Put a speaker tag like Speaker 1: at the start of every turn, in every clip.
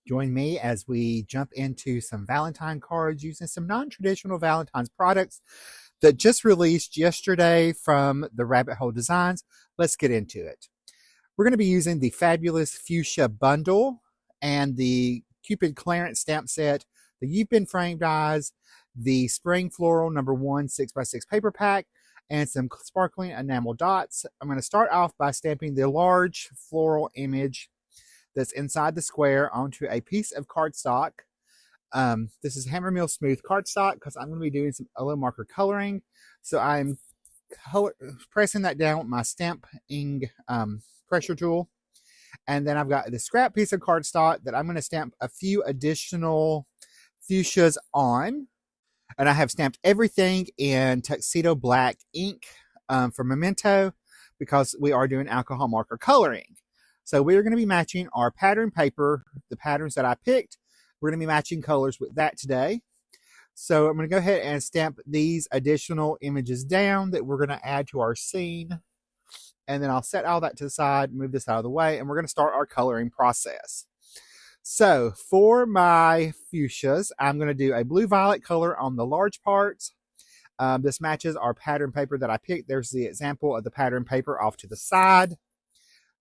Speaker 1: Join me as we jump into some Valentine cards using some non-traditional Valentine's products that just released yesterday from the Rabbit Hole Designs. Let's get into it. We're going to be using the fabulous Fuchsia Bundle and the Cupid Clearance Stamp Set, the You've Been Framed Dies, the Spring Floral #1 6x6 paper pack, and some sparkling enamel dots. I'm going to start off by stamping the large floral image that's inside the square onto a piece of cardstock. This is Hammermill smooth cardstock because I'm going to be doing some OLO marker coloring. So I'm pressing that down with my stamping pressure tool. And then I've got the scrap piece of cardstock that I'm going to stamp a few additional fuchsias on. And I have stamped everything in TUXEDO black ink for Memento because we are doing alcohol marker coloring. So we're going to be matching our pattern paper, the patterns that I picked. We're going to be matching colors with that today. So I'm going to go ahead and stamp these additional images down that we're going to add to our scene. And then I'll set all that to the side, move this out of the way, and we're going to start our coloring process. So for my fuchsias, I'm going to do a blue-violet color on the large parts. This matches our pattern paper that I picked. There's the example of the pattern paper off to the side.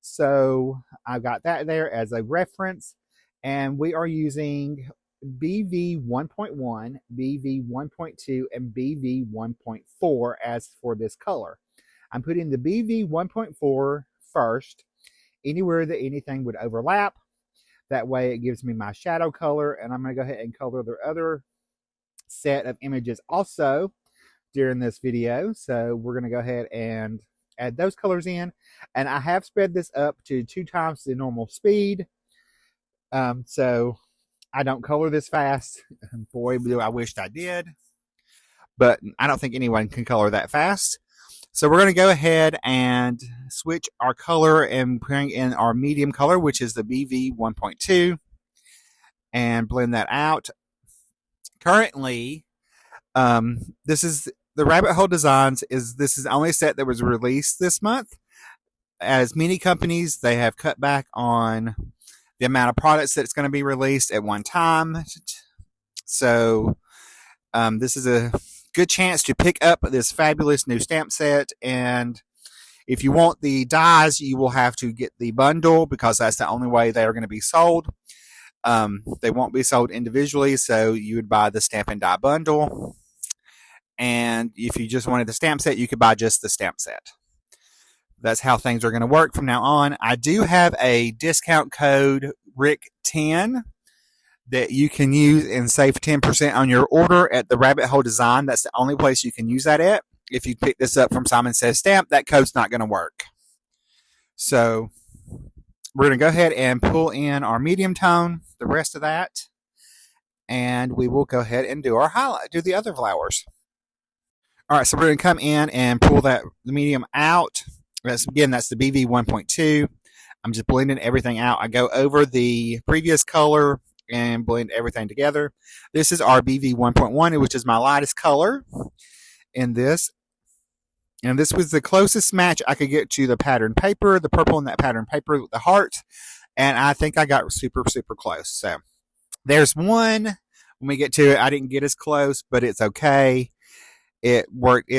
Speaker 1: So I've got that there as a reference. And we are using BV 1.1, BV 1.2, and BV 1.4 as for this color. I'm putting the BV 1.4 first, anywhere that anything would overlap. That way it gives me my shadow color, and I'm going to go ahead and color the other set of images also during this video. So we're going to go ahead and add those colors in, and I have sped this up to 2 times the normal speed, so I don't color this fast. Boy, do I wished I did, but I don't think anyone can color that fast. So we're going to go ahead and switch our color and bring in our medium color, which is the BV 1.2, and blend that out. Currently, this is the Rabbit Hole Designs. This is the only set that was released this month. As many companies, they have cut back on the amount of products that's going to be released at one time. So this is a good chance to pick up this fabulous new stamp set. And if you want the dies, you will have to get the bundle because that's the only way they are going to be sold. They won't be sold individually, so you would buy the stamp and die bundle. And if you just wanted the stamp set, you could buy just the stamp set. That's how things are going to work from now on. I do have a discount code RICK10 that you can use and save 10% on your order at the Rabbit Hole Design. That's the only place you can use that at. If you pick this up from Simon Says Stamp, that code's not going to work. So we're going to go ahead and pull in our medium tone, the rest of that, and we will go ahead and do our highlight, do the other flowers. All right, so we're going to come in and pull the medium out. That's the BV 1.2. I'm just blending everything out. I go over the previous color and blend everything together. This is our BV 1.1, which is my lightest color in this. And this was the closest match I could get to the pattern paper, the purple in that pattern paper with the heart. And I think I got super, super close. So there's one. When we get to it, I didn't get as close, but it's okay. It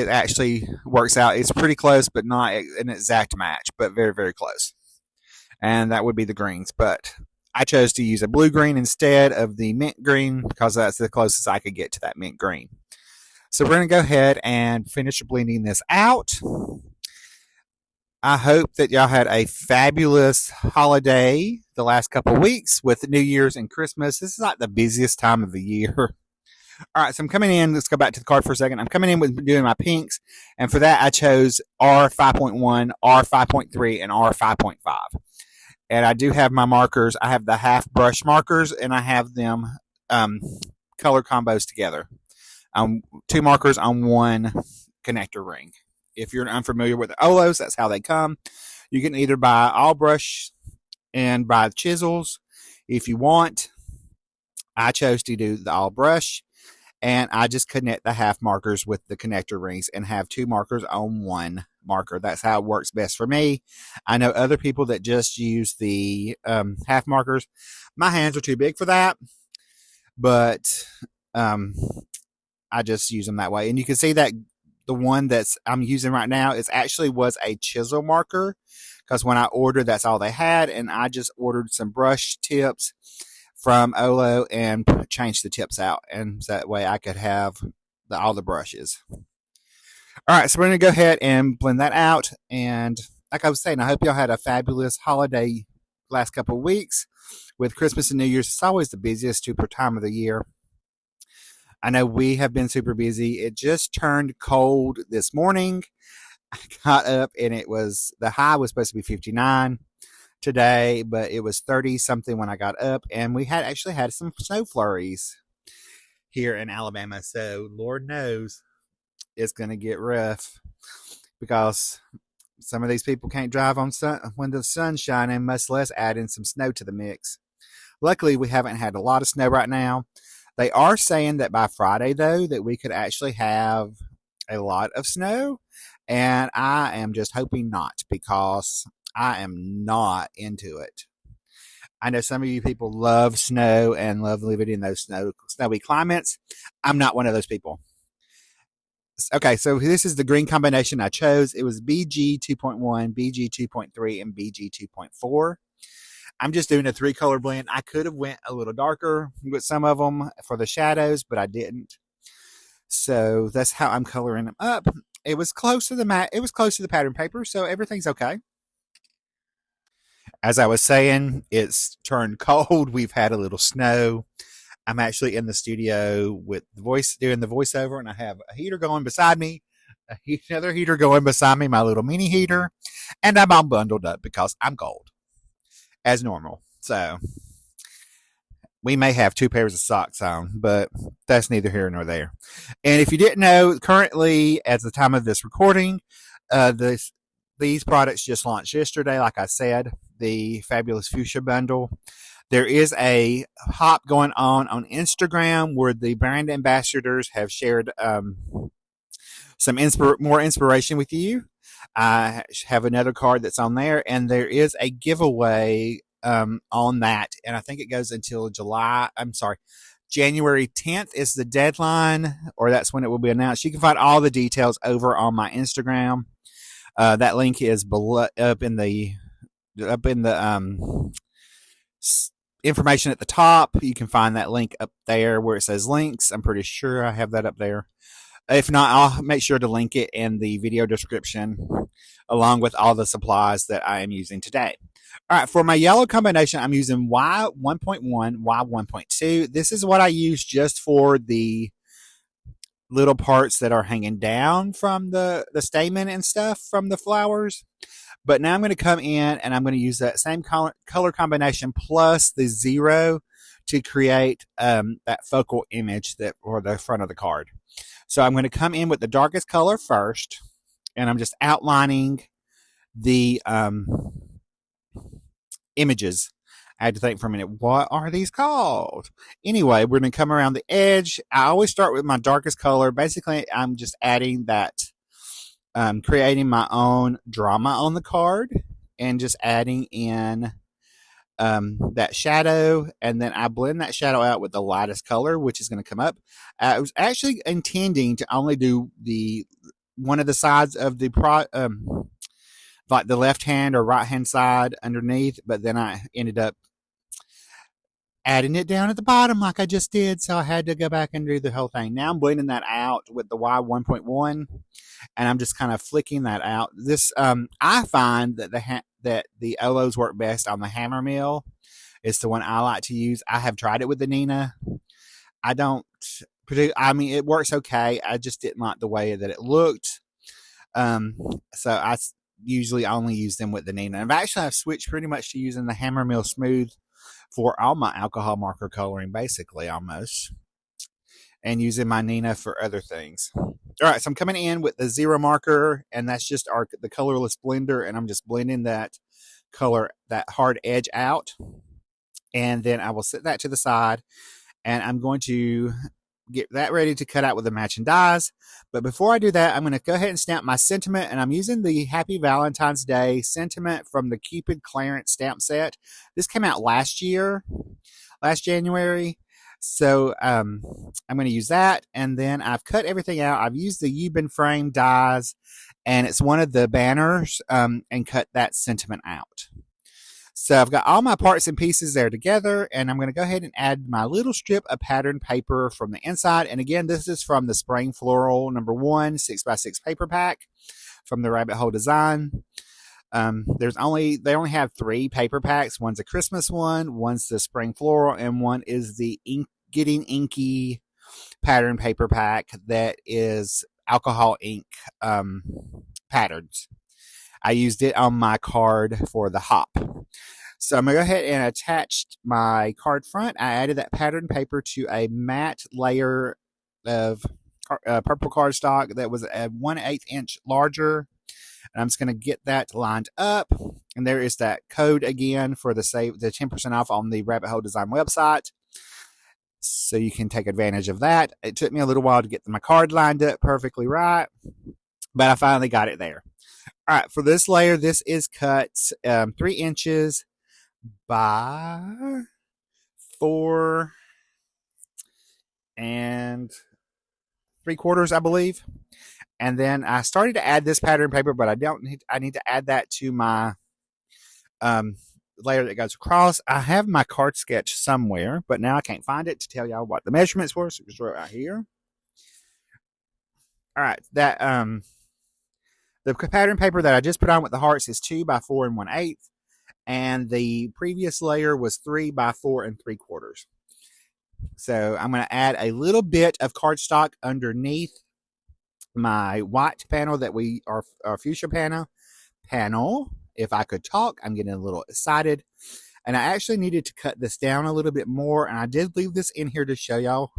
Speaker 1: actually works out. It's pretty close, but not an exact match, but very, very close. And that would be the greens. But I chose to use a blue green instead of the mint green because that's the closest I could get to that mint green. So we're going to go ahead and finish blending this out. I hope that y'all had a fabulous holiday the last couple of weeks with New Year's and Christmas. This is like the busiest time of the year. All right, so I'm coming in. Let's go back to the card for a second. I'm coming in with doing my pinks, and for that I chose R5.1, R5.3, and R5.5. And I do have my markers. I have the half brush markers, and I have them color combos together. 2 markers on 1 connector ring. If you're unfamiliar with the OLOs, that's how they come. You can either buy all brush and buy chisels if you want. I chose to do the all brush. and I just connect the half markers with the connector rings and have 2 markers on 1 marker. That's how it works best for me. I know other people that just use the half markers. My hands are too big for that, but I just use them that way. And you can see that the one that's I'm using right now is actually was a chisel marker, because when I ordered, that's all they had, and I just ordered some brush tips from OLO and changed the tips out, and that way I could have all the brushes. All right, so we're going to go ahead and blend that out. And like I was saying, I hope y'all had a fabulous holiday last couple of weeks. With Christmas and New Year's, it's always the busiest super time of the year. I know we have been super busy. It just turned cold this morning. I got up and the high was supposed to be 59 today, but it was 30 something when I got up, and we had actually had some snow flurries here in Alabama. So Lord knows it's going to get rough, because some of these people can't drive on when the sun's shining, much less add in some snow to the mix. Luckily, we haven't had a lot of snow right now. They are saying that by Friday, though, that we could actually have a lot of snow, and I am just hoping not, because I am not into it. I know some of you people love snow and love living in those snowy climates. I'm not one of those people. Okay, so this is the green combination I chose. It was BG 2.1, BG 2.3, and BG 2.4. I'm just doing a 3-color blend. I could have went a little darker with some of them for the shadows, but I didn't. So that's how I'm coloring them up. It was close to the mat. It was close to the pattern paper, so everything's okay. As I was saying, it's turned cold. We've had a little snow. I'm actually in the studio with doing the voiceover, and I have a heater going beside me, another heater going beside me, my little mini heater, and I'm all bundled up because I'm cold, as normal. So we may have 2 pairs of socks on, but that's neither here nor there. And if you didn't know, currently, at the time of this recording, these products just launched yesterday. Like I said, the Fabulous Fuchsia Bundle. There is a hop going on Instagram where the brand ambassadors have shared some more inspiration with you. I have another card that's on there, and there is a giveaway on that, and I think it goes until January 10th is the deadline, or that's when it will be announced. You can find all the details over on my Instagram. That link is below, up in the information at the top. You can find that link up there where it says links. I'm pretty sure I have that up there. If not, I'll make sure to link it in the video description along with all the supplies that I am using today. All right, for my yellow combination, I'm using Y1.1, Y1.2. This is what I use just for the little parts that are hanging down from the stamen and stuff from the flowers. But now I'm going to come in and I'm going to use that same color combination plus the 0 to create that focal image or the front of the card. So I'm going to come in with the darkest color first, and I'm just outlining the images. I had to think for a minute, what are these called? Anyway, we're going to come around the edge. I always start with my darkest color. Basically, I'm just adding that, creating my own drama on the card and just adding in that shadow, and then I blend that shadow out with the lightest color, which is going to come up. I was actually intending to only do one of the sides of the like the left hand or right hand side underneath, but then I ended up adding it down at the bottom like I just did, so I had to go back and do the whole thing. Now I'm blending that out with the Y1.1, and I'm just kind of flicking that out. This I find that the OLOs work best on the Hammermill. It's the one I like to use. I have tried it with the Nina. It works okay. I just didn't like the way that it looked. So I usually only use them with the Nina. I've switched pretty much to using the Hammermill Smooth for all my alcohol marker coloring, basically, almost, and using my Nina for other things. All right, so I'm coming in with the 0 marker, and that's just the colorless blender, and I'm just blending that hard edge out, and then I will set that to the side, and I'm going to get that ready to cut out with the matching dies. But before I do that, I'm going to go ahead and stamp my sentiment, and I'm using the Happy Valentine's Day sentiment from the Cupid clearance stamp set. This came out last January. So I'm going to use that, and then I've cut everything out. I've used the Euban frame dies, and it's one of the banners, and cut that sentiment out. So I've got all my parts and pieces there together, and I'm going to go ahead and add my little strip of pattern paper from the inside. And again, this is from the Spring Floral number 1 6x6 paper pack from the Rabbit Hole design. They only have 3 paper packs. One's a Christmas one, one's the Spring Floral, and one is the Getting Inky pattern paper pack that is alcohol ink patterns. I used it on my card for the hop. So I'm going to go ahead and attach my card front. I added that pattern paper to a matte layer of purple cardstock that was a 1/8 inch larger. And I'm just going to get that lined up. And there is that code again for the 10% off on the Rabbit Hole Design website. So you can take advantage of that. It took me a little while to get my card lined up perfectly right, but I finally got it there. All right, for this layer, this is cut 3 inches by 4 3/4, I believe. And then I started to add this pattern paper, but I need to add that to my layer that goes across. I have my card sketch somewhere, but now I can't find it to tell y'all what the measurements were. So it's right here. All right, that the pattern paper that I just put on with the hearts is 2 by 4 1/8, and the previous layer was 3 by 4 3/4. So I'm going to add a little bit of cardstock underneath my white panel that our fuchsia panel. If I could talk, I'm getting a little excited. And I actually needed to cut this down a little bit more, and I did leave this in here to show y'all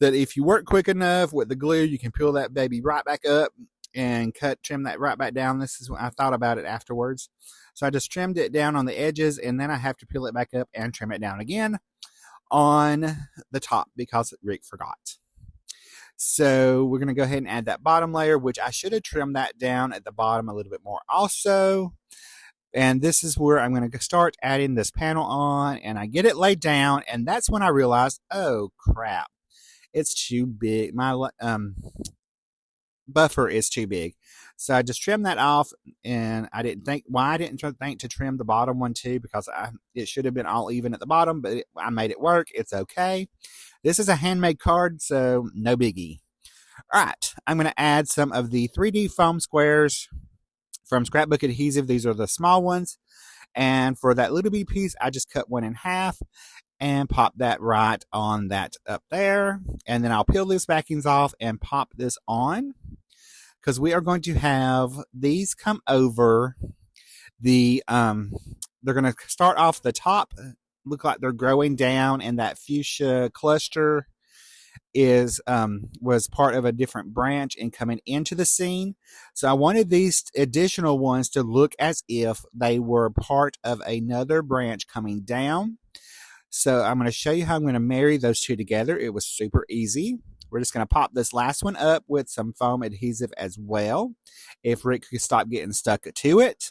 Speaker 1: that if you work quick enough with the glue, you can peel that baby right back up and trim that right back down. This is what I thought about it afterwards. So I just trimmed it down on the edges, and then I have to peel it back up and trim it down again on the top because Rick forgot. So we're going to go ahead and add that bottom layer, which I should have trimmed that down at the bottom a little bit more also. And this is where I'm going to start adding this panel on, and I get it laid down, and that's when I realized, oh crap, it's too big. My buffer is too big. So I just trimmed that off, and I didn't think to trim the bottom one too, because it should have been all even at the bottom, but I made it work. It's okay. This is a handmade card, so no biggie. All right, I'm going to add some of the 3D foam squares from Scrapbook Adhesive. These are the small ones. And for that little bitty piece, I just cut one in half and pop that right on that up there. And then I'll peel these backings off and pop this on, because we are going to have these come over the, they're going to start off the top, look like they're growing down, and that fuchsia cluster was part of a different branch and coming into the scene. So I wanted these additional ones to look as if they were part of another branch coming down. So I'm going to show you how I'm going to marry those two together. It was super easy. We're just going to pop this last one up with some foam adhesive as well, if Rick could stop getting stuck to it.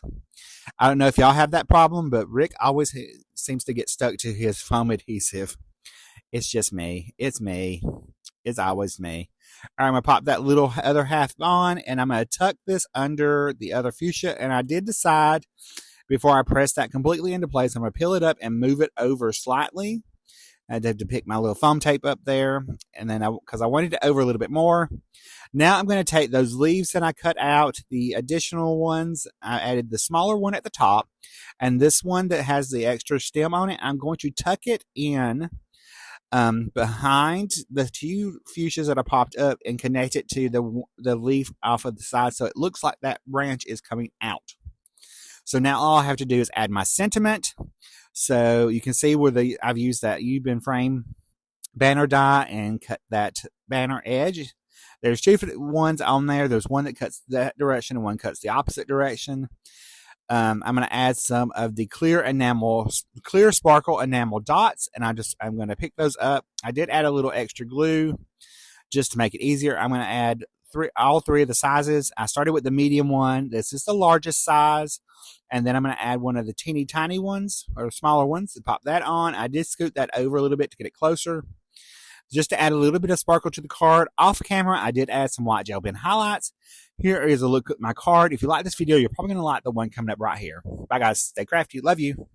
Speaker 1: I don't know if y'all have that problem, but Rick always seems to get stuck to his foam adhesive. It's just me. It's me. It's always me. All right, I'm going to pop that little other half on, and I'm going to tuck this under the other fuchsia. And I did decide, before I press that completely into place, I'm going to peel it up and move it over slightly. I had to pick my little foam tape up there, and then because I wanted it over a little bit more. Now I'm going to take those leaves that I cut out, the additional ones. I added the smaller one at the top, and this one that has the extra stem on it, I'm going to tuck it in behind the two fuchsias that I popped up and connect it to the leaf off of the side, so it looks like that branch is coming out. So now all I have to do is add my sentiment. So you can see where I've used that Euban frame banner die and cut that banner edge. There's two ones on there. There's one that cuts that direction and one cuts the opposite direction. I'm going to add some of the clear sparkle enamel dots, and I'm going to pick those up. I did add a little extra glue just to make it easier. I'm going to add all three of the sizes. I started with the medium one. This is the largest size. And then I'm going to add one of the teeny tiny ones, or smaller ones, to pop that on. I did scoot that over a little bit to get it closer, just to add a little bit of sparkle to the card. Off camera, I did add some white gel pen highlights. Here is a look at my card. If you like this video, you're probably going to like the one coming up right here. Bye, guys. Stay crafty. Love you.